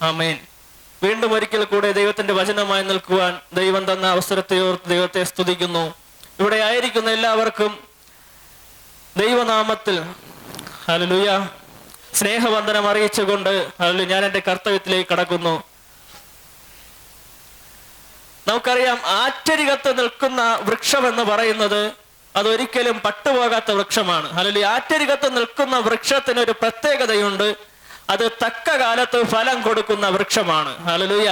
ആമേൻ. വീണ്ടും ഒരിക്കൽ കൂടെ ദൈവത്തിന്റെ വചനമായി നിൽക്കുവാൻ ദൈവം തന്ന അവസരത്തെ ഓർത്ത് ദൈവത്തെ സ്തുതിക്കുന്നു. ഇവിടെ ആയിരിക്കുന്ന എല്ലാവർക്കും ദൈവനാമത്തിൽ ഹല്ലേലൂയ സ്നേഹവന്ദനം അറിയിച്ചുകൊണ്ട് ഹല്ലേലൂയ ഞാൻ എൻ്റെ കർത്തവ്യത്തിലേക്ക് കടക്കുന്നു. നമുക്കറിയാം, ആറ്റരികത്ത് നിൽക്കുന്ന വൃക്ഷം എന്ന് പറയുന്നത് അതൊരിക്കലും പട്ടുപോകാത്ത വൃക്ഷമാണ്. ഹല്ലേലൂയ. ആറ്റരികത്ത് നിൽക്കുന്ന വൃക്ഷത്തിന് ഒരു പ്രത്യേകതയുണ്ട്. അത് തക്ക കാലത്ത് ഫലം കൊടുക്കുന്ന വൃക്ഷമാണ്. ഹല്ലേലൂയ.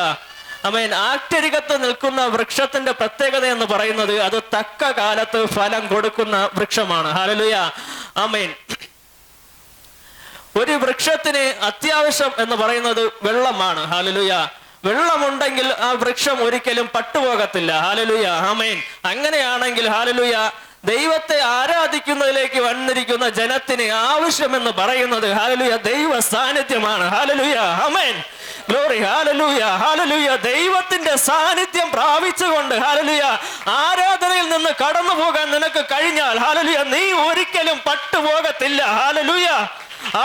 ആമേൻ. ആറ്റരികത്ത് നിൽക്കുന്ന വൃക്ഷത്തിന്റെ പ്രത്യേകത എന്ന് പറയുന്നത് അത് തക്ക കാലത്ത് ഫലം കൊടുക്കുന്ന വൃക്ഷമാണ്. ഹല്ലേലൂയ. ആമേൻ. ഒരു വൃക്ഷത്തിന് അത്യാവശ്യം എന്ന് പറയുന്നത് വെള്ളമാണ്. ഹല്ലേലൂയ. വെള്ളമുണ്ടെങ്കിൽ ആ വൃക്ഷം ഒരിക്കലും പട്ടുപോകത്തില്ല. ഹല്ലേലൂയ. ആമേൻ. അങ്ങനെയാണെങ്കിൽ ഹല്ലേലൂയ ദൈവത്തെ ആരാധിക്കുന്നതിലേക്ക് വന്നിരിക്കുന്ന ജനത്തിന് ആവശ്യമെന്ന് പറയുന്നത് ഹല്ലേലൂയ ദൈവ സാന്നിധ്യമാണ്. ഹല്ലേലൂയ. ആമേൻ. ഗ്ലോറി. ഹല്ലേലൂയ. ഹല്ലേലൂയ. ദൈവത്തിന്റെ സാന്നിധ്യം പ്രാപിച്ചുകൊണ്ട് ഹല്ലേലൂയ ആരാധനയിൽ നിന്ന് കടന്നു പോകാൻ നിനക്ക് കഴിഞ്ഞാൽ ഹല്ലേലൂയ നീ ഒരിക്കലും പട്ടുപോകത്തില്ല. ഹല്ലേലൂയ.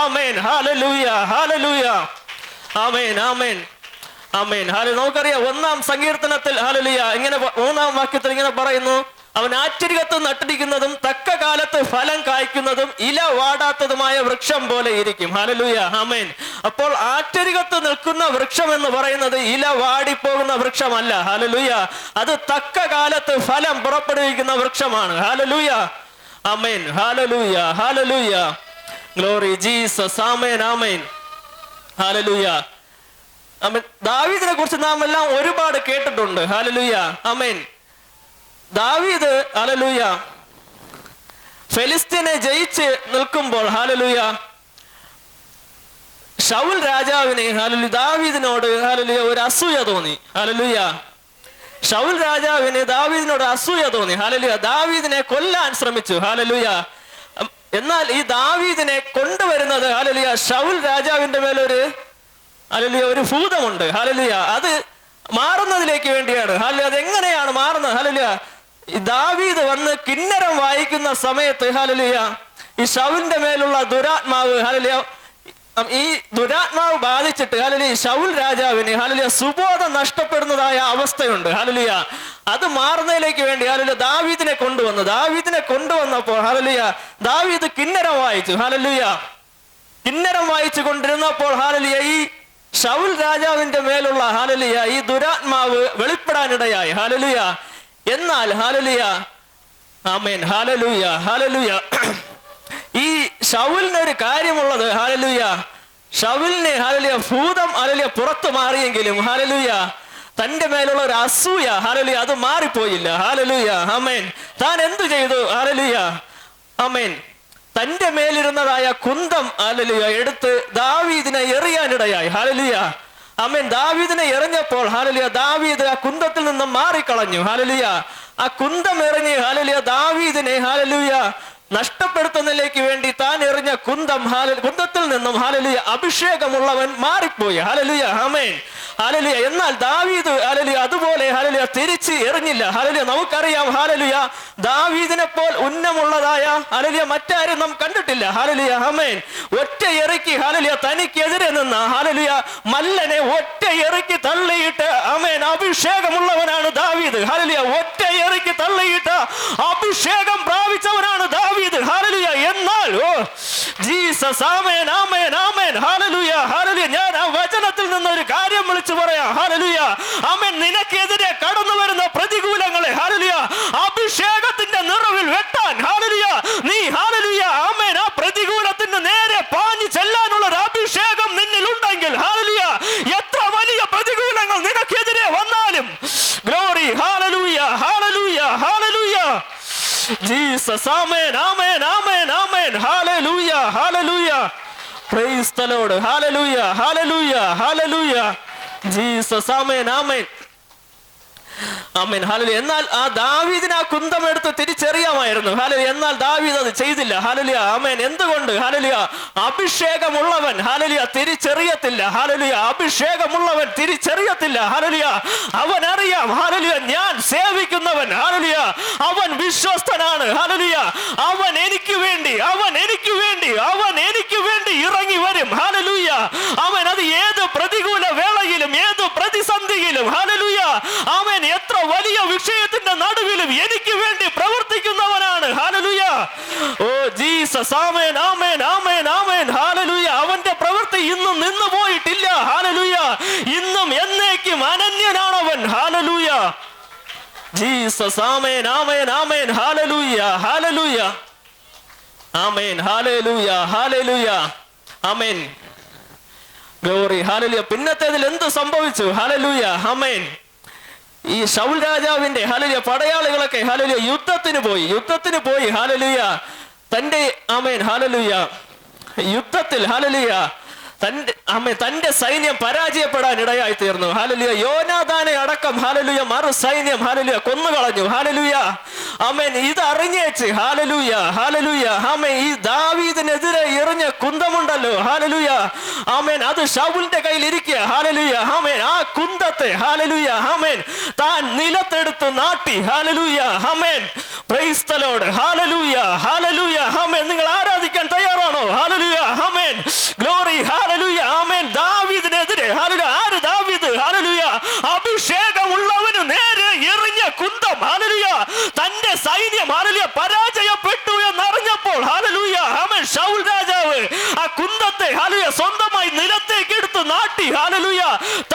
ആമേൻ. ഹല്ലേലൂയ. ഹല്ലേലൂയ. ആമേൻ. ആമേൻ. ആമേൻ. നമുക്കറിയാം, 1-ാം സങ്കീർത്തനത്തിൽ ഹല്ലേലൂയ ഇങ്ങനെ 3-ാം വാക്യത്തിൽ ഇങ്ങനെ പറയുന്നു, അവൻ ആറ്റരികത്ത് നട്ടിരിക്കുന്നതും തക്ക കാലത്ത് ഫലം കായ്ക്കുന്നതും ഇല വാടാത്തതുമായ വൃക്ഷം പോലെ ഇരിക്കും. ഹല്ലേലൂയ. ആമേൻ. അപ്പോൾ ആറ്റരികത്ത് നിൽക്കുന്ന വൃക്ഷം എന്ന് പറയുന്നത് ഇല വാടിപ്പോകുന്ന വൃക്ഷമല്ല. ഹല്ലേലൂയ. അത് തക്ക കാലത്ത് ഫലം പുറപ്പെടുവിക്കുന്ന വൃക്ഷമാണ്. ഹല്ലേലൂയ. ആമേൻ. ഹല്ലേലൂയ. ഹല്ലേലൂയ. Glory Jesus. ആമേൻ. ആമേൻ. ഹല്ലേലൂയ. ആമേൻ. ദാവീദിനെ കുറിച്ച് നാം എല്ലാം ഒരുപാട് കേട്ടിട്ടുണ്ട്. ഹല്ലേലൂയ. ആമേൻ. ദാവീദ് ഹല്ലേലൂയ ഫെലിസ്തീനെ ജയിച്ച് നിൽക്കുമ്പോൾ ഹല്ലേലൂയ ശൗൽ രാജാവിന് ഹല്ലേലൂയ ദാവീദിനോട് ഹല്ലേലൂയ ഒരു അസൂയ തോന്നി. ഹല്ലേലൂയ. ശൗൽ രാജാവിന് ദാവീദിനോട് അസൂയ തോന്നി. ഹല്ലേലൂയ. ദാവീദിനെ കൊല്ലാൻ ശ്രമിച്ചു. ഹല്ലേലൂയ. എന്നാൽ ഈ ദാവീദിനെ കൊണ്ടുവരുന്നത് ഹല്ലേലൂയ ശൗൽ രാജാവിന്റെ മേലൊരു ഹല്ലേലൂയ ഒരു ഭൂതമുണ്ട്. ഹല്ലേലൂയ. അത് മാറുന്നതിലേക്ക് വേണ്ടിയാണ്. ഹല്ലേലൂയ. അത് എങ്ങനെയാണ് മാറുന്നത്? ഹല്ലേലൂയ. ദാവീദ് വന്ന് കിന്നരം വായിക്കുന്ന സമയത്ത് ഹല്ലേലൂയ ഈ ശൗലിന്റെ മേലുള്ള ദുരാത്മാവ് ഹല്ലേലൂയ ഈ ദുരാത്മാവ് ബാധിച്ചിട്ട് ഹല്ലേലൂയ ശൗൽ രാജാവിന് ഹല്ലേലൂയ സുബോധം നഷ്ടപ്പെടുന്നതായ അവസ്ഥയുണ്ട്. ഹല്ലേലൂയ. അത് മാറുന്നതിലേക്ക് വേണ്ടി ഹല്ലേലൂയ ദാവീദിനെ കൊണ്ടുവന്നപ്പോൾ ഹല്ലേലൂയ ദാവീദ് കിന്നരം വായിച്ചു. ഹല്ലേലൂയ. കിന്നരം വായിച്ചു കൊണ്ടിരുന്നപ്പോൾ ഹല്ലേലൂയ ഈ ശൗൽ രാജാവിന്റെ മേലുള്ള ഹല്ലേലൂയ ഈ ദുരാത്മാവ് വെളിപ്പെടാനിടയായി. ഹല്ലേലൂയ. എന്നാൽ ഹല്ലേലൂയ ആമേൻ. ഹല്ലേലൂയ. ഹല്ലേലൂയ. ഈ ശൗലിന് ഒരു കാര്യമുള്ളത് ഹല്ലേലൂയ ശൗലിന് ഹല്ലേലൂയ ഭൂതം ഹല്ലേലൂയ പുറത്തു മാറിയെങ്കിലും ഹല്ലേലൂയ തന്റെ മേലുള്ള ഒരു അസൂയ ഹല്ലേലൂയ അത് മാറിപ്പോയില്ല. ഹല്ലേലൂയ. ആമേൻ. താൻ എന്തു ചെയ്തു? ഹല്ലേലൂയ. ആമേൻ. തന്റെ മേലിരുന്നതായ കുന്തം ഹല്ലേലൂയ എടുത്ത് ദാവീദിനെ എറിയാനിടയായി. ഹല്ലേലൂയ. ആമേൻ. ദാവീദിനെ എറിഞ്ഞപ്പോൾ ഹല്ലേലൂയ ദാവീദ് ആ കുന്തത്തിൽ നിന്നും മാറിക്കളഞ്ഞു. ഹല്ലേലൂയ. ആ കുന്തം എറിഞ്ഞ് ഹല്ലേലൂയ ദാവീദിനെ ഹല്ലേലൂയ നഷ്ടപ്പെടുത്തുന്നതിലേക്ക് വേണ്ടി താൻ എറിഞ്ഞ കുന്തത്തിൽ നിന്നും ഹല്ലേലൂയ അഭിഷേകമുള്ളവൻ മാറിപ്പോയി. ഹല്ലേലൂയ. ആമേൻ. ഹല്ലേലൂയ. എന്നാൽ ദാവീദ് ഹല്ലേലൂയ അതുപോലെ ഹല്ലേലൂയ തിരിച്ച് എറിഞ്ഞില്ല. ഹല്ലേലൂയ. നമുക്കറിയാം ഹല്ലേലൂയ ദാവീദിനെ പോൽ ഉന്നമുള്ളതായ ഹല്ലേലൂയ മറ്റാരും നാം കണ്ടിട്ടില്ല. ഹല്ലേലൂയ. ആമേൻ. ഒറ്റ എറിക്ക് ഹല്ലേലൂയ തനിക്കെതിരെ നിന്ന ഹല്ലേലൂയ മല്ലനെ ഒറ്റ എറിക്ക് തള്ളിയിട്ട് ആമേൻ അഭിഷേകമുള്ളവനാണ് ദാവീദ്. ഹല്ലേലൂയ. ഒറ്റ എറിക്ക് തള്ളിയിട്ട് അഭിഷേകം പ്രാപിച്ചവനാണ് ദാവീദ്. ഹല്ലേലൂയ. എന്നാൽ ജീസസ്. ആമേൻ. ആമേൻ. ആമേൻ. ഹല്ലേലൂയ. ഹല്ലേലൂയ. ഞാൻ ആ വചനത്തിൽ നിന്ന് ഒരു കാര്യം വിളിച്ചു പറയാം. ഹല്ലേലൂയ. ആമേൻ. നിനക്കെതിരെ കടന്നു വരുന്ന പ്രതികൂലങ്ങളെ ഹല്ലേലൂയ അഭിഷേകത്തിന്റെ നിറവിൽ വെട്ടാൻ ഹല്ലേലൂയ നീ ഹല്ലേലൂയ ആമേൻ ആ പ്രതികൂലത്തിന് നേരെ പാഞ്ഞു ചെല്ലാനുള്ള ഒരു അഭിഷേകം നിന്നിൽ ഉണ്ടെങ്കിൽ ഹല്ലേലൂയ എത്ര വലിയ പ്രതികൂലങ്ങൾ നിനക്കെതിരെ വന്നാലും ഗ്ലോറി. ഹല്ലേലൂയ. ഹല്ലേലൂയ. ഹല്ലേലൂയ. ജീസസ്. ആമേൻ. ആമേൻ. ആമേൻ. ആമേൻ. ഹല്ലേലൂയ. ഹല്ലേലൂയ. Praise the Lord. ഹല്ലേലൂയ. ഹല്ലേലൂയ. ഹല്ലേലൂയ. ജീസസ്. ആമേൻ. ആമേൻ. ആമേൻ. ഹല്ലേലൂയ. എന്നാൽ ആ ദാവീദിന് ആ കുന്തം എടുത്ത് തിരിച്ചറിയാമായിരുന്നു. ഹല്ലേലൂയ. എന്നാൽ ദാവീദ് അത് ചെയ്തില്ല. ഹല്ലേലൂയ. ആമേൻ. എന്തുകൊണ്ട്? ഹല്ലേലൂയ അഭിഷേകമുള്ളവൻ ഹല്ലേലൂയ തിരിച്ചറിയത്തില്ല. ഹല്ലേലൂയ. അഭിഷേകമുള്ളവൻ തിരിച്ചറിയത്തില്ല. ഹല്ലേലൂയ. അവൻ അറിയാം ഹല്ലേലൂയ ഞാൻ സേവിക്കുന്നവൻ ഹല്ലേലൂയ അവൻ വിശ്വസ്തനാണ്. ഹല്ലേലൂയ. അവൻ എനിക്ക് വേണ്ടി വേണ്ടി ഇറങ്ങി വരും. ഹല്ലേലൂയ. അവൻ അത് ഏത് പ്രതികൂല വേളയിലും ഏത് പ്രതിസന്ധിയിലും ഹല്ലേലൂയ അവൻ എത്ര വലിയ വിഷയത്തിന്റെ നടുവിലും എനിക്ക് വേണ്ടി പ്രവർത്തിക്കുന്നവനാണ്. ഹല്ലേലൂയ. ഓ ജീസസ്. ആമേൻ ആമേൻ ആമേൻ ആമേൻ. ഹല്ലേലൂയ. അവന്റെ പ്രവൃത്തി ഇന്നും നിന്നു പോയിട്ടില്ല. ഹല്ലേലൂയ. ഇന്നും എന്നേക്കും അനന്യനാണവൻ. ഹല്ലേലൂയ. ജീസസ്. ആമേൻ ആമേൻ ആമേൻ. ഹല്ലേലൂയ ഹല്ലേലൂയ ആമേൻ. ഹല്ലേലൂയ ഹല്ലേലൂയ ആമേൻ. ഗ്ലോറി. ഹല്ലേലൂയ. പിന്നത്തേതിൽ എന്ത് സംഭവിച്ചു? ഹല്ലേലൂയ ആമേൻ. ഈ ശൗൽ രാജാവിന്റെ ഹല്ലേലൂയ പടയാളികളൊക്കെ ഹല്ലേലൂയ യുദ്ധത്തിന് പോയി ഹല്ലേലൂയ തന്റെ ആമേൻ ഹല്ലേലൂയ യുദ്ധത്തിൽ ഹല്ലേലൂയ തന്റെ സൈന്യം പരാജയപ്പെടാൻ ഇടയായി തീർന്നു. ഹല്ലേലൂയ. യോനാഥാനെ അടക്കം ഹല്ലേലൂയ മറു സൈന്യം ഹല്ലേലൂയ കൊന്നുകളഞ്ഞു. ഹല്ലേലൂയ ആമേൻ. ഇത് അറിഞ്ഞേച്ച് ഹല്ലേലൂയ ഹല്ലേലൂയ ആമേൻ ഈ ദാവീദിനെതിരെ എറിഞ്ഞ കുന്തമുണ്ടല്ലോ ഹല്ലേലൂയ ആമേൻ അത് ശൗലിന്റെ കയ്യിൽ ഇരിക്കുക. ഹല്ലേലൂയ ആമേൻ. ആ കുന്തത്തെ ഹല്ലേലൂയ ആമേൻ താൻ നിലത്തെടുത്ത് നാട്ടി. ഹല്ലേലൂയ ആമേൻ. Praise the Lord. ഹല്ലേലൂയ ഹല്ലേലൂയ ആമേൻ. നിങ്ങൾ ആരാധിക്കാൻ തയ്യാറാണോ? ഹല്ലേലൂയ ആമേൻ. ഗ്ലോറി. ഹല്ലേലൂയ ആമേൻ. ദാവീദിനെതിരെ ഹല്ലേലൂയ ആര്? ദാവീദ്. ഹല്ലേലൂയ. അഭിഷേകമുള്ളവന് നേരെ എറിഞ്ഞ കുന്തം ഹല്ലേലൂയ തന്റെ സൈന്യം ഹല്ലേലൂയ പരാജയപ്പെട്ടു എന്നറിഞ്ഞപ്പോൾ ഹല്ലേലൂയ ആമേൻ ശൗൽ രാജാവ് ആ കുന്തത്തെ ഹല്ലേലൂയ സ്വന്തമായി നിലത്തേക്ക് എടുത്ത് നാട്ടി. ഹല്ലേലൂയ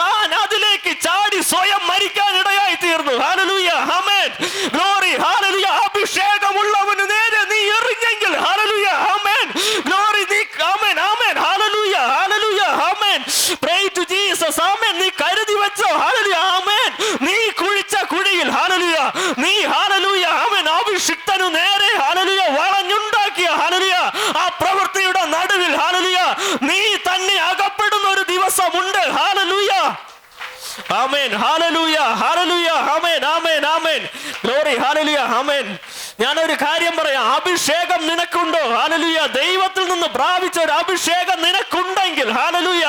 താൻ അതിലേക്ക് ചാടി സ്വയം മരിക്കാൻ ഇടയായി തീർന്നു. ഹല്ലേലൂയ ആമേൻ. ഗ്ലോറി. ഹല്ലേലൂയ. അഭിഷേകമുള്ളവന് നേരെ നീ എറിഞ്ഞെങ്കിൽ ഹല്ലേലൂയ ആമേൻ. ഗ്ലോറി. നീ ആമേൻ ആമേൻ. ഹല്ലേലൂയ ഹല്ലേലൂയ ആമേൻ. Pray to Jesus. ആമേൻ. നീ കരുതി വെച്ചോ. ഹല്ലേലൂയ ആമേൻ. നീ കുഴിച്ച കുഴിയിൽ ഹല്ലേലൂയ നീ ഹല്ലേലൂയ ആമേൻ അഭിഷിക്തനു നേരെ ഹല്ലേലൂയ വളഞ്ഞുണ്ടാക്കിയ ഹല്ലേലൂയ ആ പ്രവൃത്തിയുടെ നടുവിൽ ഹല്ലേലൂയ നീ തന്നെ അകപ്പെടുന്ന ഒരു ദിവസമുണ്ട്. ഹല്ലേലൂയ ആമേൻ. ഹല്ലേലൂയ ഹല്ലേലൂയ ആമേൻ ആമേൻ ആമേൻ. ഗ്ലോറി. ഹല്ലേലൂയ ആമേൻ. ഞാനൊരു കാര്യം പറയാം. അഭിഷേകം നിനക്കുണ്ടോ? ഹല്ലേലൂയ. ദൈവത്തിൽ നിന്ന് പ്രാപിച്ച ഒരു അഭിഷേകം നിനക്കുണ്ടെങ്കിൽ ഹല്ലേലൂയ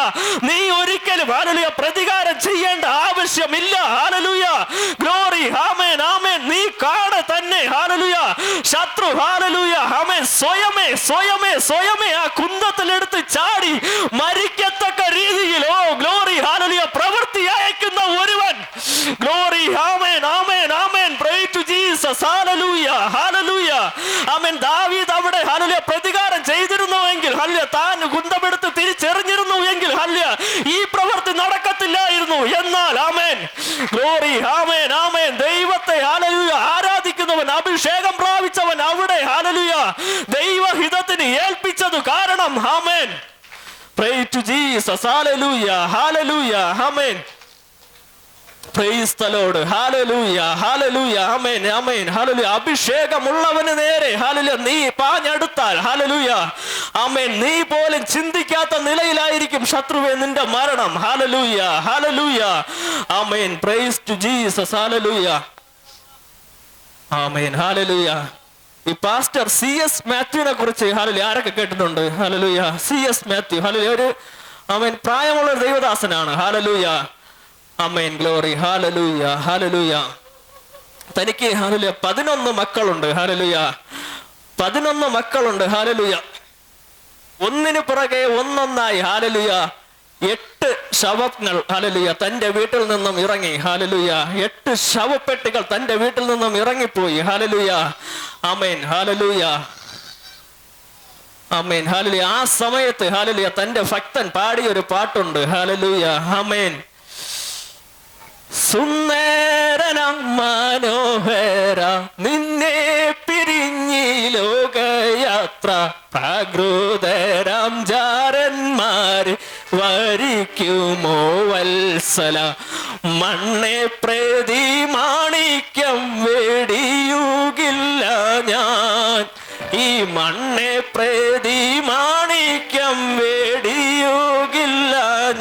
നീ ഒരിക്കലും ഹല്ലേലൂയ പ്രതികാരം ചെയ്യേണ്ട ആവശ്യമില്ല. ഹല്ലേലൂയ. ഗ്ലോറി. ആമേൻ ആമേൻ. നീ കാണെ തന്നെ ഹല്ലേലൂയ ശത്രു ഹല്ലേലൂയ ആമേൻ സ്വയമേ ആ കുന്തത്തിലെടുത്ത് ചാടി മരിക്കത്തക്ക രീതിയിൽ ഓ ഗ്ലോറി ഹല്ലേലൂയ പ്രവൃത്തി അയക്കുന്ന ഒരുവൻ. ഗ്ലോറി. ആമേൻ ആമേൻ ആമേൻ. Pray to Jesus. ഹല്ലേലൂയ ഹല്ലേലൂയ ആമേൻ. ദാവീദ് അവിടെ ഹല്ലേലൂയ പ്രതികാരം ചെയ്തിരുന്നുവെങ്കിൽ ഹല്ലേലൂയ താൻ കുന്തമെടുത്ത് തിരിച്ചെറിഞ്ഞിരുന്നു എങ്കിൽ ഹല്ലേലൂയ ഈ പ്രവൃത്തി നടക്കത്തില്ലായിരുന്നു. എന്നാൽ ആമേൻ ഗ്ലോറി. ആമേൻ ആമേൻ. ദൈവത്തെ ഹല്ലേലൂയ ആരാധിക്കുന്നവൻ അഭിഷേകം പ്രാപിച്ചവൻ അവിടെ ഹല്ലേലൂയ ദൈവഹിതത്തിന് ഏൽപ്പിച്ചത് കാരണം ആമേൻ. Pray to Jesus. ഹല്ലേലൂയ ഹല്ലേലൂയ ആമേൻ. Praise the Lord. ഹല്ലേലൂയ ഹല്ലേലൂയ ആമേൻ ആമേൻ. ഹല്ലേലൂയ. അഭിഷേകമുള്ളവന് നേരെ ഹല്ലേലൂയ നീ പാഞ്ഞെടുത്താൽ ഹല്ലേലൂയ ആമേൻ നീ പോലും ചിന്തിക്കാത്ത നിലയിലായിരിക്കും ശത്രുവേ നിന്റെ മരണം. ഹല്ലേലൂയ ഹല്ലേലൂയ ആമേൻ. Praise to Jesus. ഹല്ലേലൂയ ആമേൻ. ഹല്ലേലൂയ. ഈ പാസ്റ്റർ CS മാത്യുവിനെ കുറിച്ച് ഹല്ലേലൂയ ആരൊക്കെ കേട്ടിട്ടുണ്ട്? ഹല്ലേലൂയ. CS മാത്യു ഹല്ലേലൂയ ഒരു ആമേൻ പ്രായമുള്ള ഒരു ദൈവദാസനാണ്. ഹല്ലേലൂയ ആമേൻ. ഗ്ലോറി. ഹല്ലേലൂയ ഹല്ലേലൂയ. തനിക്ക് ഹല്ലേലൂയ 11 മക്കളുണ്ട്. ഹല്ലേലൂയ 11 മക്കളുണ്ട്. ഹല്ലേലൂയ. ഒന്നിനു പുറകെ ഒന്നൊന്നായി ഹല്ലേലൂയ 8 ശവങ്ങൾ ഹല്ലേലൂയ തന്റെ വീട്ടിൽ നിന്നും ഇറങ്ങി. ഹല്ലേലൂയ 8 ശവപ്പെട്ടികൾ തന്റെ വീട്ടിൽ നിന്നും ഇറങ്ങിപ്പോയി. ഹല്ലേലൂയ ആമേൻ. ഹല്ലേലൂയ ആമേൻ. ഹല്ലേലൂയ. ആ സമയത്ത് ഹല്ലേലൂയ തന്റെ ഭക്തൻ പാടിയ ഒരു പാട്ടുണ്ട്. ഹല്ലേലൂയ ആമേൻ. സുന്ദരന മനോഹര നിന്നെ പിരിഞ്ഞി ലോകയാത്ര പ്രാകൃതരാം ജാരന്മാര് വരിക്കുമോ വത്സല മണ്ണെ പ്രതി മാണിക്യം വെടിയുകില്ല ഞാൻ ഈ മണ്ണെ പ്രതി മാണിക്യം വെടിയുകില്ല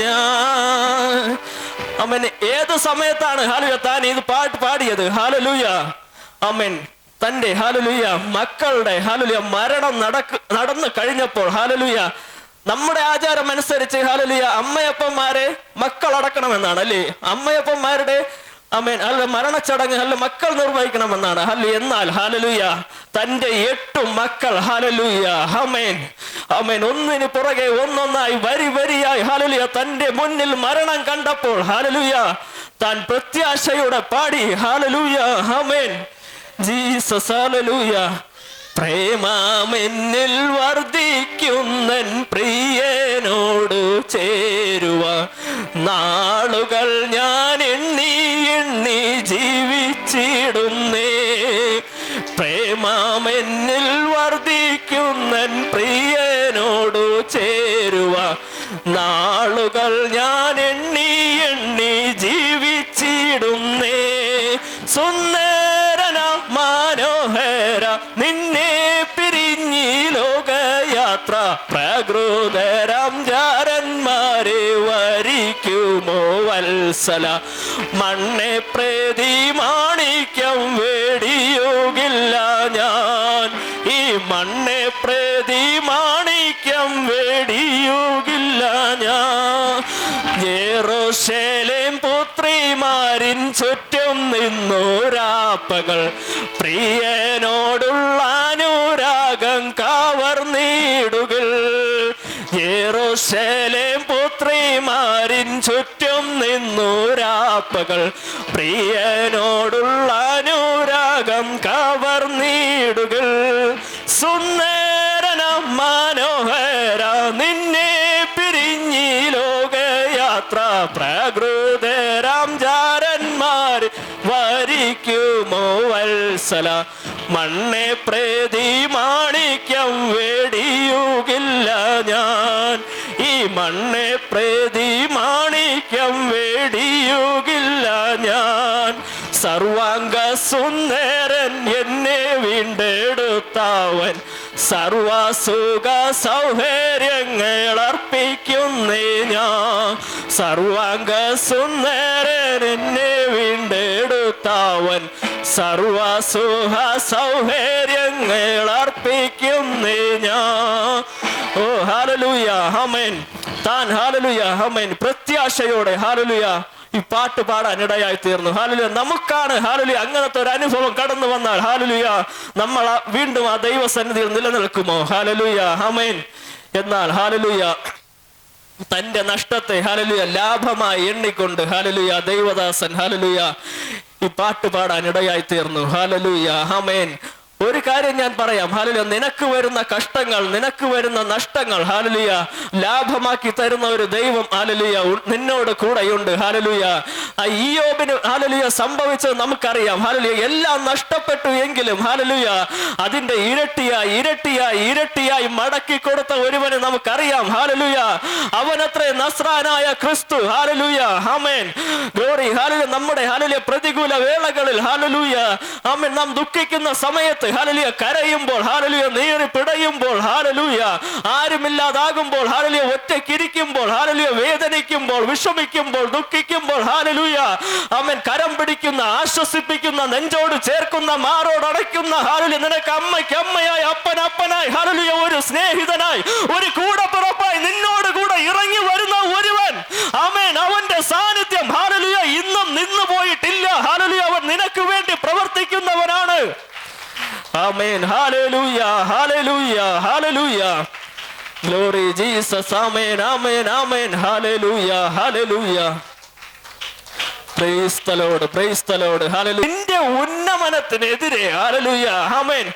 ഞാൻ. അമ്മൻ ഏത് സമയത്താണ് ഹല്ലേലൂയ താൻ ഇത് പാട്ട് പാടിയത്? ഹല്ലേലൂയ അമ്മൻ തന്റെ ഹല്ലേലൂയ മക്കളുടെ ഹല്ലേലൂയ മരണം നടന്നു കഴിഞ്ഞപ്പോൾ ഹല്ലേലൂയ നമ്മുടെ ആചാരം അനുസരിച്ച് ഹല്ലേലൂയ അമ്മയപ്പന്മാരെ മക്കൾ അടക്കണമെന്നാണ് അല്ലേ? അമ്മയപ്പന്മാരുടെ ആമേൻ മരണച്ചടങ്ങ് മക്കൾ നിർവഹിക്കണമെന്നാണ്. എന്നാൽ ഹല്ലേലൂയ തന്റെ 8 മക്കൾ ഹല്ലേലൂയ ആമേൻ ആമേൻ ഒന്നിന് പുറകെ ഒന്നൊന്നായി വരിയായി ഹല്ലേലൂയ തന്റെ മുന്നിൽ മരണം കണ്ടപ്പോൾ ഹല്ലേലൂയ താൻ പ്രത്യാശയോടെ പാടി ഹല്ലേലൂയ ആമേൻ ജീസസ് ഹല്ലേലൂയ. പ്രേമമെന്നിൽ വർദ്ധിക്കുന്നൻ പ്രിയനോട് ചേരുവ നാളുകൾ ഞാൻ എണ്ണി ജീവിച്ചിടുന്നേ. പ്രേമമെന്നിൽ വർദ്ധിക്കുന്നൻ പ്രിയനോട് ചേരുവ നാളുകൾ ഞാൻ എണ്ണി ജീവിച്ചിടുന്നേ. സുന്ദരന മനോഹര നിന്നെ പിരിഞ്ഞി ലോകയാത്ര പ്രകൃതരാം ജാരന്മാരെ വരിക്കുമോ വത്സല. മണ്ണെ പ്രതി മാണിക്യം വേടിയുകില്ല ഞാൻ, ഈ മണ്ണെ പ്രതി മാണിക്യം വേടിയുകില്ല ഞാൻ. യെരൂശലേം പുത്രിമാരിൻ ചുറ്റും നിന്നോരാപ്പകൾ പ്രിയനോടുള്ള അനുരാഗം കവർന്നിടുകൾ. യെരൂശലേം പുത്രിമാരിൻ ചുറ്റും നിന്നോരാപ്പകൾ പ്രിയനോടുള്ള അനുരാഗം കവർന്നിടുകൾ. സുന്ദരന മനോഹര നിന്നെ പിരിഞ്ഞി ലോകയാത്ര പ്രകൃതരാം ജാരന്മാർ വരിക്കുമോ വത്സല. മണ്ണെ പ്രതി മാണിക്യം വേടിയുകില്ല ഞാൻ, ഈ മണ്ണെ പ്രതി മാണിക്യം വേടിയുകില്ല ഞാൻ. സർവാംഗ സുന്ദരൻ എന്നെ വീണ്ടെടുത്തവൻ സർവസുഖ സൗകര്യങ്ങൾ അർപ്പിക്കുന്നേ ഞാൻ. സർവാംഗ സുന്ദരൻ എന്നെ വീണ്ടെടുത്തവൻ സർവസുഖ സൗകര്യങ്ങൾ അർപ്പിക്കുന്നേ ഞാൻ. ഓ ഹല്ലേലൂയ ആമേൻ. താൻ ഹല്ലേലൂയ ആമേൻ പ്രത്യാശയോടെ ഹല്ലേലൂയ ഈ പാട്ട് പാടാൻ ഇടയായി തീർന്നു. ഹല്ലേലൂയ നമുക്കാണ് ഹല്ലേലൂയ അങ്ങനത്തെ ഒരു അനുഭവം കടന്നു വന്നാൽ ഹല്ലേലൂയ നമ്മൾ വീണ്ടും ആ ദൈവസന്നിധിയിൽ നിലനിൽക്കുമോ? ഹല്ലേലൂയ ആമേൻ. എന്നാൽ ഹല്ലേലൂയ തന്റെ നഷ്ടത്തെ ഹല്ലേലൂയ ലാഭമായി എണ്ണിക്കൊണ്ട് ഹല്ലേലൂയ ദൈവദാസൻ ഹല്ലേലൂയ ഈ പാട്ട് പാടാൻ ഇടയായി തീർന്നു. ഹല്ലേലൂയ ആമേൻ. ഒരു കാര്യം ഞാൻ പറയാം, ഹല്ലേലൂയ നിനക്ക് വരുന്ന കഷ്ടങ്ങൾ, നിനക്ക് വരുന്ന നഷ്ടങ്ങൾ ഹല്ലേലൂയ ലാഭമാക്കി തരുന്ന ഒരു ദൈവം ഹല്ലേലൂയ നിന്നോട് കൂടെയുണ്ട്. ഹല്ലേലൂയ ഇയ്യോബിന് ഹല്ലേലൂയ സംഭവിച്ചത് നമുക്കറിയാം. ഹല്ലേലൂയ എല്ലാം നഷ്ടപ്പെട്ടു എങ്കിലും ഹല്ലേലൂയ അതിന്റെ ഇരട്ടിയായി മടക്കി കൊടുത്ത ഒരുവനെ നമുക്കറിയാം. ഹല്ലേലൂയ അവനത്രേ നസ്രാനായ ക്രിസ്തു. ഹല്ലേലൂയ ആമേൻ ഗ്ലോറി. ഹല്ലേലൂയ നമ്മുടെ ഹല്ലേലൂയ പ്രതികൂല വേളകളിൽ ഹല്ലേലൂയ ആമേൻ നാം ദുഃഖിക്കുന്ന സമയത്ത് ഹല്ലേലൂയ കരയുമ്പോൾ ഹല്ലേലൂയ നീറി പിടയുമ്പോൾ ഹല്ലേലൂയ ആരുമില്ലാതാകുമ്പോൾ ഹല്ലേലൂയ ഒറ്റയ്ക്കിരിക്കുമ്പോൾ ഹല്ലേലൂയ വേദനിക്കുമ്പോൾ വിഷമിക്കുമ്പോൾ ദുഃഖിക്കുമ്പോൾ ഹല്ലേലൂയ ആമേൻ കരം പിടിക്കുന്ന ആശ്വസിപ്പിക്കുന്ന നെഞ്ചോട് ചേർക്കുന്ന മാറോട് അടയ്ക്കുന്ന ഹല്ലേലൂയ നിനക്ക് അമ്മയ്ക്ക് അമ്മയായി അപ്പനായി ഹല്ലേലൂയ ഒരു സ്നേഹിതനായി ഒരു കൂടപ്പിറപ്പായി നിന്നോട് കൂടെ ഇറങ്ങി വരുന്ന ഒരുവൻ ആമേൻ അവന്റെ സാന്നിധ്യം ഹല്ലേലൂയ ഇന്നും നിന്നു പോയിട്ടില്ല. ഹല്ലേലൂയ അവൻ നിനക്ക് വേണ്ടി പ്രവർത്തിക്കുന്നവനാണ്. ആമേൻ ഹല്ലേലൂയ ഹല്ലേലൂയ ഹല്ലേലൂയ ഗ്ലോറി ജീസസ് ആമേൻ ആമേൻ ആമേൻ ഹല്ലേലൂയ ഹല്ലേലൂയ praise the Lord praise the Lord ഹല്ലേലൂയ. നിന്റെ ഉന്നമനത്തിനെതിരെ ഹല്ലേലൂയ ആമേൻ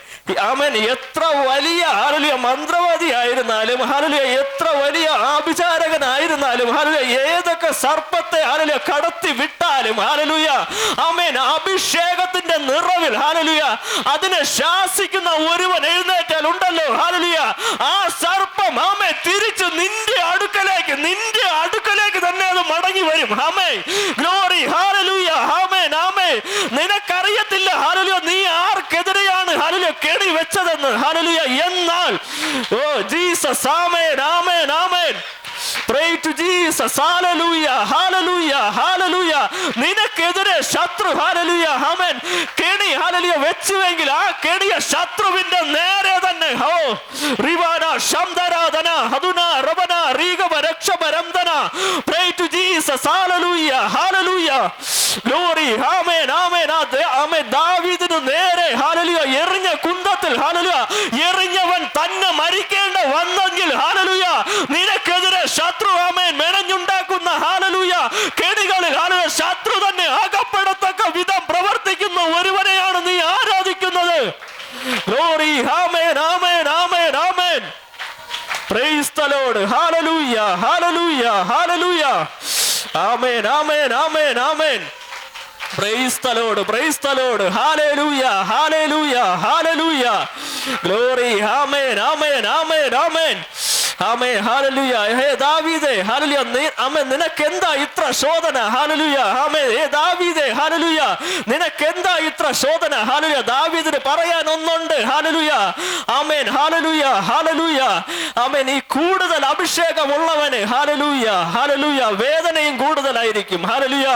ആമേൻ എത്ര വലിയ ഹല്ലേലൂയ മന്ത്രവാദി ആയിരുന്നാലും ഹല്ലേലൂയ എത്ര വലിയ ആഭിചാരകനായിരുന്നാലും ഹല്ലേലൂയ ഏതൊക്കെ സർപ്പത്തെ ഹല്ലേലൂയ കടത്തി വിട്ടാലും ഹല്ലേലൂയ ആമേൻ അഭിഷേകത്തിന്റെ നിറവിൽ ഹല്ലേലൂയ അതിനെ ശാസിക്കുന്ന ഒരുവൻ എഴുന്നേറ്റാൽ ഉണ്ടല്ലോ ഹല്ലേലൂയ ആ സർപ്പം ആമേൻ തിരിച്ച് നിന്റെ അടുക്കലേക്ക് തന്നെ അത് മടങ്ങി വരും. ആമേൻ ഗ്ലോറി ഹല്ലേലൂയ ആമേൻ ആമേൻ. നിനക്കറിയത്തില്ല ഹല്ലേലൂയ നീ ആർക്കെതിരെയാണ് ഹല്ലേലൂയ കെണി വെച്ചതെന്ന് ഹല്ലേലൂയ. എന്നാൽ ഓ ജീസസ് ആമേൻ ആമേൻ ആമേൻ Pray to Jesus. Hallelujah. Hallelujah. Hallelujah. നിനക്കെതിരെ ശത്രു ഹല്ലേലൂയ ആമേൻ കെണി ഹല്ലേലൂയ വെച്ചുവെങ്കിൽ ആ കെണിയ ശത്രുവിന്റെ നേരെ തന്നെ ഹോ റിവാന ശംദരാധന ഹദുന റബന റീഗബ രക്ഷബരംദന. Pray to Jesus. Hallelujah. Hallelujah. Glory. ആമേൻ ആമേൻ ആമേൻ ദാവീദിനു നേരെ ഹല്ലേലൂയ എറിഞ്ഞ കുന്തത്തിൽ ഹല്ലേലൂയ എറിഞ്ഞവൻ തന്നെ മരിക്കേണ്ട വന്നെങ്കിൽ ഹല്ലേലൂയ നിനക്കെതിരെ ശത്രു ആമേൻ മെനഞ്ഞുണ്ടാക്കുന്ന ഹല്ലേലൂയ കെണികളിൽ ഹല്ലേലൂയ ശത്രു തന്നെ അകപ്പെടത്തക്ക വിധം പ്രവർത്തിക്കുന്ന ഒരുവനെയാണ് നീ ആരാധിക്കുന്നത്. Glory. ആമേൻ ആമേൻ ആമേൻ ആമേൻ. Praise the Lord. Hallelujah. Hallelujah. Hallelujah. Amen. Amen. Amen. Amen. Praise the Lord. Praise the Lord. Hallelujah. Hallelujah. Hallelujah. Glory. Amen. Amen. Amen. Amen. ആമേൻ ഹല്ലേലൂയ. ഹേ ദാവീദേ ഹല്ലേലൂയ ആമേൻ നിനക്കെന്താ ഇത്ര ശോധന ഹല്ലേലൂയ. ആമേൻ ഹേ ദാവീദേ ഹല്ലേലൂയ നിനക്കെന്താ ഇത്ര ശോധന ഹല്ലേലൂയ. ദാവീദിന് പറയാൻ ഒന്നുണ്ട് ഹല്ലേലൂയ. ആമേൻ ഹല്ലേലൂയ ഹല്ലേലൂയ. ആമേൻ ഈ കൂടുതൽ അഭിഷേകമുള്ളവന് ഹല്ലേലൂയ ഹല്ലേലൂയ വേദനയും കൂടുതലായിരിക്കും ഹല്ലേലൂയ.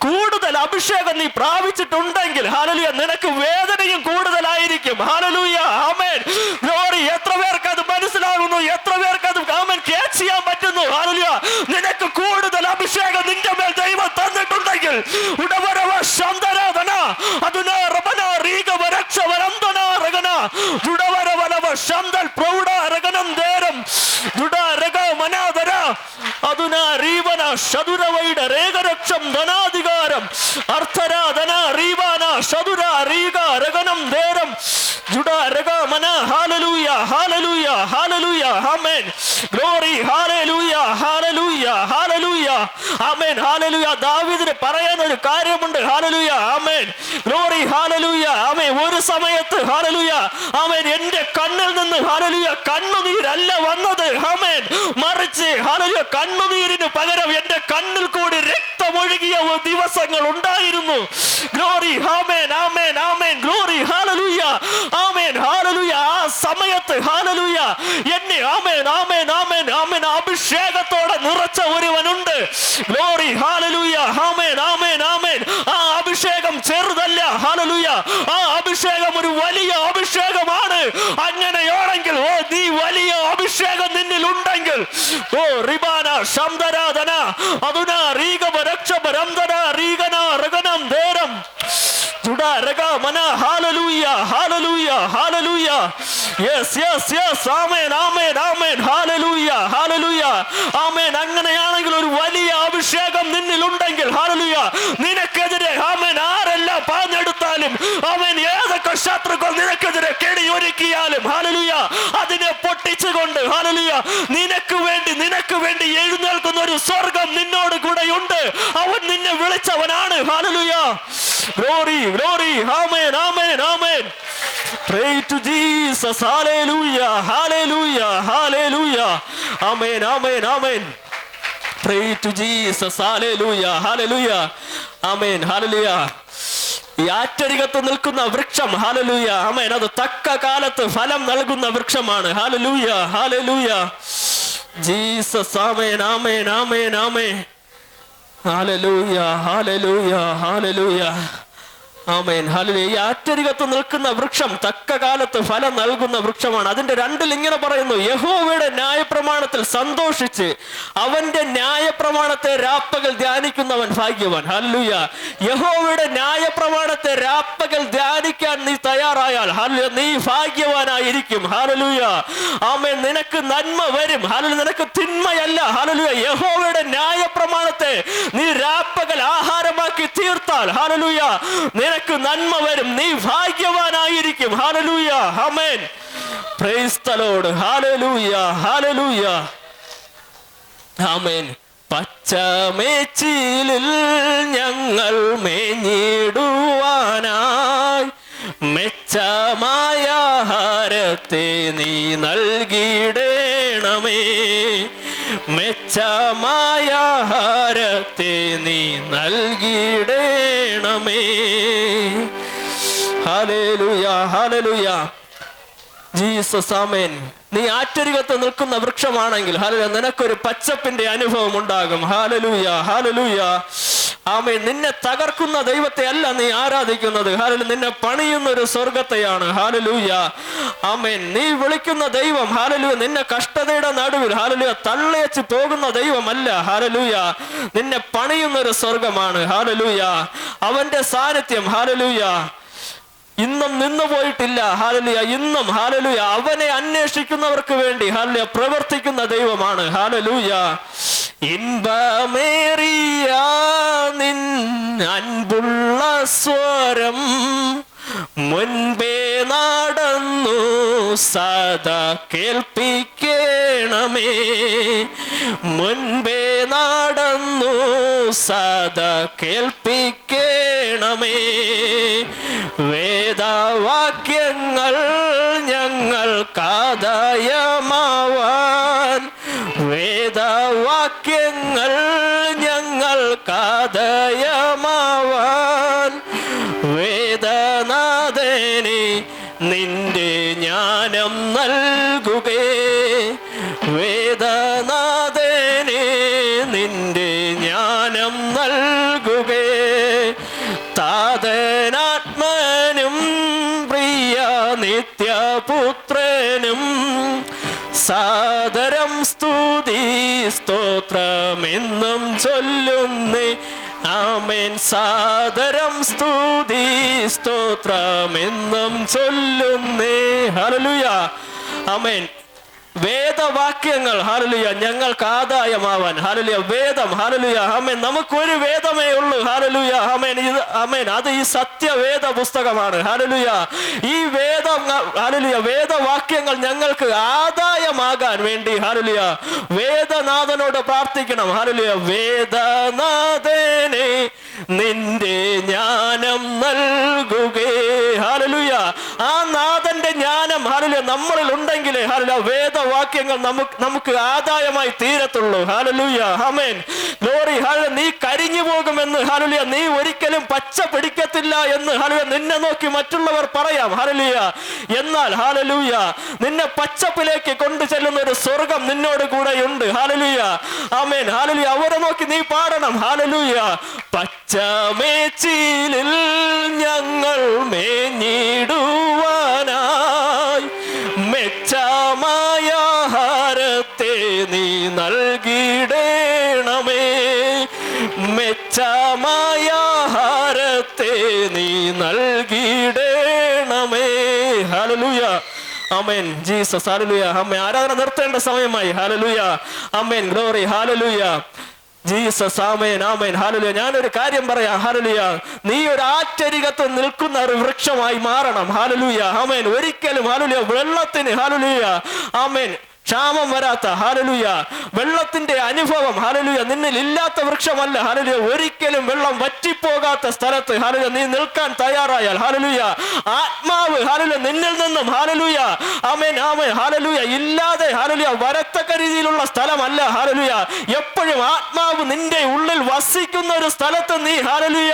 കൂടുതൽ അഭിഷേകം നീ പ്രാപിച്ചിട്ടുണ്ടെങ്കിൽ ഹല്ലേലൂയ നിനക്ക് വേദനയും കൂടുതലായിരിക്കും ഹല്ലേലൂയ. ആമേൻ ഗ്ലോറി. എത്ര പേർക്ക് അത് മനസ്സിലാകുന്നു? എത്ര പേർക്ക് അത് ആമേൻ ക്യാച്ച് ചെയ്യാൻ പറ്റുന്നു? ഹല്ലേലൂയ. നിനക്ക് കൂടുതൽ അഭിഷേകം നിന്റെ മേൽ ദൈവം തന്നിട്ടുണ്ടെങ്കിൽ ഉടവരവ ശന്തരാധന അതുന റബന റീഗവ രക്ഷവരംദന രഗന ഉടവരവലവ ശന്തൽ പ്രൗഢ രഗനം ദേരം ദുഡ രഗ മനാദര അതുന റീവന ശതുരവൈഡ രേഖരക്ഷം ധനാധികാരം അർത്ഥരാധന റീവാന ശതുര റീഗ രഗനം ദേരം ജുഡ രഗ മന. ഹല്ലേലൂയ ഹല്ലേലൂയ ഹല്ലേലൂയ. ആമേൻ ഗ്ലോറി. ഹല്ലേലൂയ ഹല്ലേലൂയ ഹല്ലേലൂയ. ആമേൻ ഹല്ലേലൂയ. ദാവീദിന് പറയാൻ ഒരു കാര്യമുണ്ട് ഹല്ലേലൂയ. ആമേൻ ഗ്ലോറി. ഹല്ലേലൂയ. ആമേൻ ഒരു സമയത്ത് ഹല്ലേലൂയ ആമേൻ എന്റെ കണ്ണിൽ നിന്ന് ഹല്ലേലൂയ കണ്ണുനീരല്ല വന്നത് ആമേൻ മറിച്ച് ഹല്ലേലൂയ കണ്ണുനീരിന് പകരം എന്റെ കണ്ണിൽ കൂടി രക്തമൊഴുകിയ ദിവസങ്ങൾ ഉണ്ടായിരുന്നു. ഗ്ലോറി. ആമേൻ ആമേൻ ആമേൻ. ഗ്ലോറി. ഹല്ലേലൂയ. ആമേൻ ഹല്ലേലൂയ. ആ സമയത്ത് ഹല്ലേലൂയ എന്നെ ആമേൻ ആമേൻ ആമേൻ ആമേൻ അഭിഷേകത്തോടെ നിറച്ച ഒരുവനുണ്ട്. ഗ്ലോറി. ഹല്ലേലൂയ. ആമേൻ ആമേൻ ആമേൻ. ആ അഭിഷേകം ചെറുതല്ല ഹല്ലേലൂയ. ആ അഭിഷേകം ഒരു വലിയ അഭിഷേകമാണ്. അങ്ങനെയാണെങ്കിൽ ഓ നീ വലിയ അഭിഷേകം നിന്നിൽ ഉണ്ടെങ്കിൽ ഓ റിബാന ശംദരാധന അതുന റീഗബ രക്ഷബരംദന റീഗന രഗനം ദേരം ജുഡ രഗ മന. ഹല്ലേലൂയ ഹല്ലേലൂയ ഹല്ലേലൂയ. Yes yes yes. ആമേൻ ആമേൻ ആമേൻ. ഹല്ലേലൂയ ഹല്ലേലൂയ. ആമേൻ. അങ്ങനെയാണെങ്കിൽ ഒരു വലിയ അഭിഷേകം നിന്നിൽ ഉണ്ടെങ്കിൽ ഹല്ലേലൂയ നിനക്കെതിരെ ആമേൻ ആരെല്ലാം പാഞ്ഞെടുത്താലും ആമേൻ ഏതൊക്കെ ശത്രുക്കൾ നിനക്കെതിരെ കെണിയൊരുക്കിയാലും ഹല്ലേലൂയ അതിനെ പൊട്ടിച്ചുകൊണ്ട് ഹല്ലേലൂയ നിനക്ക് വേണ്ടി എഴുന്നേൽക്കുന്ന ഒരു സ്വർഗം നിന്നോട് കൂടെയുണ്ട്. അവൻ നിന്നെ വിളിച്ചവനാണ്. ഹല്ലേലൂയ. Glory glory. ആമേൻ ആമേൻ ആമേൻ. Pray to Jesus. Hallelujah. Hallelujah. Hallelujah. Amen. Amen. Amen. Pray to Jesus. Hallelujah. Hallelujah. Amen. Hallelujah. ഈ ആറ്റരികത്ത് നിൽക്കുന്ന വൃക്ഷം ഹല്ലേലൂയ ആമേൻ അത് തക്ക കാലത്ത് ഫലം നൽകുന്ന വൃക്ഷമാണ്. ഹല്ലേലൂയ ഹല്ലേലൂയ. ജീസസ്. ആമേൻ ആമേൻ ആമേൻ ആമേൻ. ഹല്ലേലൂയ ഹല്ലേലൂയ ഹല്ലേലൂയ. ആമേൻ ഹല്ലേലൂയ. ഈ ആറ്റരികത്ത് നിൽക്കുന്ന വൃക്ഷം തക്ക കാലത്ത് ഫലം നൽകുന്ന വൃക്ഷമാണ്. അതിന്റെ രണ്ടിൽ ഇങ്ങനെ പറയുന്നു, യഹോവയുടെ ന്യായപ്രമാണത്തിൽ സന്തോഷിച്ച് അവന്റെ ന്യായപ്രമാണത്തെ രാപ്പകൽ ധ്യാനിക്കുന്നവൻ ഭാഗ്യവാൻ. ഹല്ലേലൂയ. യഹോവയുടെ ന്യായപ്രമാണത്തെ രാപ്പകൽ ധ്യാനിക്കാൻ നീ തയ്യാറായാൽ ഹല്ലേലൂയ നീ ഭാഗ്യവാനായിരിക്കും. ഹല്ലേലൂയ. ആമേൻ. നിനക്ക് നന്മ വരും. ഹല്ലേലൂയ. നിനക്ക് തിന്മയല്ല. ഹല്ലേലൂയ. യഹോവയുടെ ന്യായപ്രമാണത്തെ നീ രാപ്പകൽ ആഹാരമാക്കി തീർത്താൽ ഹല്ലേലൂയ നിനക്ക് നന്മ വരും. നീ ഭാഗ്യവാനായിരിക്കും. ഹല്ലേലൂയ. ആമേൻ. Praise the Lord. ഹല്ലേലൂയ ഹല്ലേലൂയ. ആമേൻ. പച്ചമേച്ചിലിൽ ഞങ്ങൾ മേഞ്ഞിടുവാനായി മെച്ചമായ ആഹാരത്തെ നീ നൽകിയിടണമേ. മെച്ചമായ ആഹാരത്തെ നീ നൽകിയിടണമേ. ഹല്ലേലൂയ ഹല്ലേലൂയ. ജീസസ്. ആമേൻ. നീ ആറ്റരികത്ത് നിൽക്കുന്ന വൃക്ഷമാണെങ്കിൽ ഹല്ലേലൂയ നിനക്കൊരു പച്ചപ്പിന്റെ അനുഭവം ഉണ്ടാകും. ഹല്ലേലൂയ, ഹല്ലേലൂയ. ആമേൻ. നിന്നെ തകർക്കുന്ന ദൈവത്തെ അല്ല നീ ആരാധിക്കുന്നത്. ഹല്ലേലൂയ നിന്നെ പണിയുന്ന ഒരു സ്വർഗത്തെയാണ്. ഹല്ലേലൂയ, ആമേൻ. നീ വിളിക്കുന്ന ദൈവം ഹല്ലേലൂയ നിന്നെ കഷ്ടതയുടെ നടുവിൽ ഹല്ലേലൂയ തള്ളിയച്ച് പോകുന്ന ദൈവമല്ല. ഹല്ലേലൂയ നിന്നെ പണിയുന്ന ഒരു സ്വർഗമാണ്. ഹല്ലേലൂയ അവന്റെ സാന്നിധ്യം ഹല്ലേലൂയ ഇന്നും നിന്നു പോയിട്ടില്ല. ഹല്ലേലൂയ ഇന്നും ഹല്ലേലൂയ അവനെ അന്വേഷിക്കുന്നവർക്ക് വേണ്ടി ഹല്ലേലൂയ പ്രവർത്തിക്കുന്ന ദൈവമാണ്. ഹല്ലേലൂയ ഇൻപമേറിയ നിൻ അൻപുള്ള സ്വരം മുൻപേ നടന്നു സദാ കേൾപ്പിക്കണമേ. മുൻപേ നടന്നു സദാ കേൾപ്പിക്കണമേ. വേദവാക്യങ്ങൾ ഞങ്ങൾക്കാദായമാവാൻ, വേദവാക്യങ്ങൾ ഞങ്ങൾക്കാദായമാവാൻ, വേദനാഥനെ നിന്റെ ജ്ഞാനം നൽകുകേ. വേദനാഥനെ നിന്റെ ജ്ഞാനം നൽകുകേ. താതനാത്മനും പ്രിയ നിത്യപുത്രനും സാദരം സ്തുതി സ്തോത്രമെന്നും ചൊല്ലുന്നേ. ആമേൻ. സാദരം സ്തുതി സ്തോത്രമെന്നും ചൊല്ലുന്നേ. ഹല്ലേലൂയ, ആമേൻ. വേദവാക്യങ്ങൾ ഹല്ലേലൂയ ഞങ്ങൾക്ക് ആദായമാവാൻ. ഹല്ലേലൂയ വേദം ഹല്ലേലൂയ ആമേൻ. നമുക്കൊരു വേദമേ ഉള്ളൂ. ഹല്ലേലൂയ ആമേൻ. ഇത് ആമേൻ അത് ഈ സത്യവേദ പുസ്തകമാണ്. ഹല്ലേലൂയ ഈ വേദം ഹല്ലേലൂയ വേദവാക്യങ്ങൾ ഞങ്ങൾക്ക് ആദായമാകാൻ വേണ്ടി ഹല്ലേലൂയ വേദനാഥനോട് പ്രാർത്ഥിക്കണം. ഹല്ലേലൂയ വേദനാഥനെ നിന്റെ ജ്ഞാനം നൽകുകേ. ഹല്ലേലൂയ ആ നാഥന്റെ ജ്ഞാനം ഹല്ലേലൂയ നമ്മളിൽ ഉണ്ടെങ്കിൽ ഹല്ലേലൂയ വേദവാക്യങ്ങൾ നമുക്ക് ആദായമായി തീരത്തുള്ളൂ. ഹല്ലേലൂയ, ആമേൻ. ഗ്ലോറി. ഹല്ലേലൂയ നീ കരിഞ്ഞു പോകുമെന്ന് ഹല്ലേലൂയ നീ ഒരിക്കലും പച്ച പിടിക്കത്തില്ല എന്ന് ഹല്ലേലൂയ നിന്നെ നോക്കി മറ്റുള്ളവർ പറയാം. ഹല്ലേലൂയ എന്നാൽ ഹല്ലേലൂയ നിന്നെ പച്ചപ്പിലേക്ക് കൊണ്ടു ചെല്ലുന്ന ഒരു സ്വർഗം നിന്നോട് കൂടെയുണ്ട്. ഹല്ലേലൂയ, ആമേൻ. ഹല്ലേലൂയ അവരെ നോക്കി നീ പാടണം. ഹല്ലേലൂയ പച്ചമേച്ചിലിൽ ഞങ്ങൾ മേഞ്ഞിടുവാനായി മെച്ചമായ ആഹാരത്തെ നീ നൽകിടേണമേ. മെച്ചമായ ആഹാരത്തെ നീ നൽകിടേണമേ. ഹല്ലേലൂയ, ആമേൻ. ജീസസ്. ഹല്ലേലൂയ, ആമേൻ. ആരാധന നിർത്തേണ്ട സമയമായി. ഹല്ലേലൂയ, ആമേൻ. ഗ്ലോറി. ഹല്ലേലൂയ ജീസസ്. ആമേൻ, ആമേൻ. ഹല്ലേലൂയ ഞാനൊരു കാര്യം പറയാം. ഹല്ലേലൂയ നീ ഒരു ആറ്റരികത്ത് നിൽക്കുന്ന ഒരു വൃക്ഷമായി മാറണം. ഹല്ലേലൂയ, ആമേൻ. ഒരിക്കലും ഹല്ലേലൂയ വെള്ളത്തിന് ഹല്ലേലൂയ ആമേൻ ക്ഷാമം വരാത്ത ഹല്ലേലൂയ വെള്ളത്തിന്റെ അനുഭവം ഹല്ലേലൂയ നിന്നിൽ ഇല്ലാത്ത വൃക്ഷമല്ല. ഹല്ലേലൂയ ഒരിക്കലും വെള്ളം വറ്റിപ്പോകാത്ത സ്ഥലത്ത് ഹല്ലേലൂയ നീ നിൽക്കാൻ തയ്യാറായാൽ ഹല്ലേലൂയ ആത്മാവ് ഹല്ലേലൂയ നിന്നിൽ നിന്നും ഹല്ലേലൂയ ആമേൻ, ആമേൻ. ഹല്ലേലൂയ ഇല്ലാതെ ഹല്ലേലൂയ വരത്തക്ക രീതിയിലുള്ള സ്ഥലമല്ല. ഹല്ലേലൂയ എപ്പോഴും ആത്മാവ് നിന്റെ ഉള്ളിൽ വസിക്കുന്ന ഒരു സ്ഥലത്ത് നീ ഹല്ലേലൂയ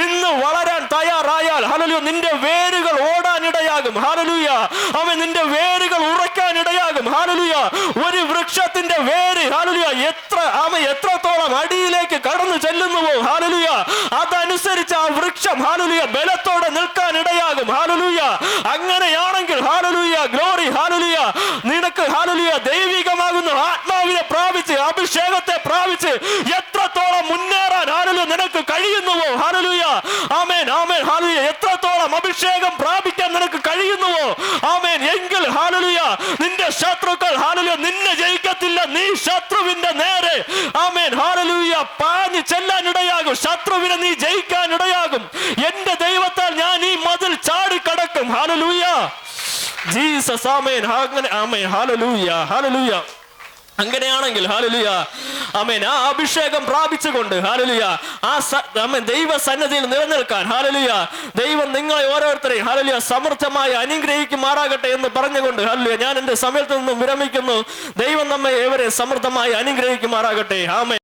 നിന്ന് വളരാൻ തയ്യാറായാൽ ഹല്ലേലൂയ നിന്റെ വേരുകൾ ഓടാനിടയാകും. ഹല്ലേലൂയ ആമേൻ. നിന്റെ വേരുകൾ ഉറക്കാനിടയാകും. ഹല്ലേലൂയ ഒരു വൃക്ഷത്തിന്റെ വേര് ഹല്ലേലൂയ എത്രത്തോളം അടിയിലേക്ക് കടന്നു ചെല്ലുന്നുവോ ഹല്ലേലൂയ അതനുസരിച്ച് ആ വൃക്ഷം ഹല്ലേലൂയ ബലത്തോടെ നിൽക്കാൻ ഇടയാകും. ഹല്ലേലൂയ അങ്ങനെയാണെങ്കിൽ ഹല്ലേലൂയ ഗ്ലോറി. ഹല്ലേലൂയ നിനക്ക് ഹല്ലേലൂയ ദൈവികമാകുന്ന ആത്മാവിനെ പ്രാപിച്ച് അഭിഷേകത്തെ പ്രാപിച്ച് എത്രത്തോളം മുന്നേറാൻ ഹല്ലേലൂയ നിനക്ക് കഴിയുന്നുവോ ഹല്ലേലൂയ ആമേൻ, ആമേൻ. ഹല്ലേലൂയ എത്രത്തോളം അഭിഷേകം പ്രാപിക്കാൻ നിനക്ക് കഴിയുന്നുവോ ആമേൻ എങ്കിൽ ഹല്ലേലൂയ നിന്റെ ശത്രുക്കൾ ഹല്ലേലൂയ നിന്നെ ജയിക്കത്തില്ല. നീ ശത്രുവിന്റെ നേരെ ആമേൻ ഹല്ലേലൂയ പാഞ്ഞു ചെല്ലാൻ ഇടയാകും. ശത്രുവിനെ നീ ജയിക്കാൻ ഇടയാകും. എന്റെ ദൈവത്താൽ ഞാൻ ഈ മതിൽ ചാടിക്കടക്കും. Hallelujah Jesus. ആമേൻ. അങ്ങനെ ആമേൻ. ഹല്ലേലൂയ, ഹല്ലേലൂയ. അങ്ങനെയാണെങ്കിൽ ഹല്ലേലൂയ ആമേൻ ആ അഭിഷേകം പ്രാപിച്ചുകൊണ്ട് ഹല്ലേലൂയ ആമേൻ ദൈവ സന്നിധിയിൽ നിലനിൽക്കാൻ ഹല്ലേലൂയ ദൈവം നിങ്ങളെ ഓരോരുത്തരെയും ഹല്ലേലൂയ സമൃദ്ധമായി അനുഗ്രഹിക്കുമാറാകട്ടെ എന്ന് പറഞ്ഞുകൊണ്ട് ഹല്ലേലൂയ ഞാൻ എൻ്റെ സമയത്ത് നിന്നും വിരമിക്കുന്നു. ദൈവം നമ്മെ ഏവരെ സമൃദ്ധമായി അനുഗ്രഹിക്കുമാറാകട്ടെ. ആമേൻ.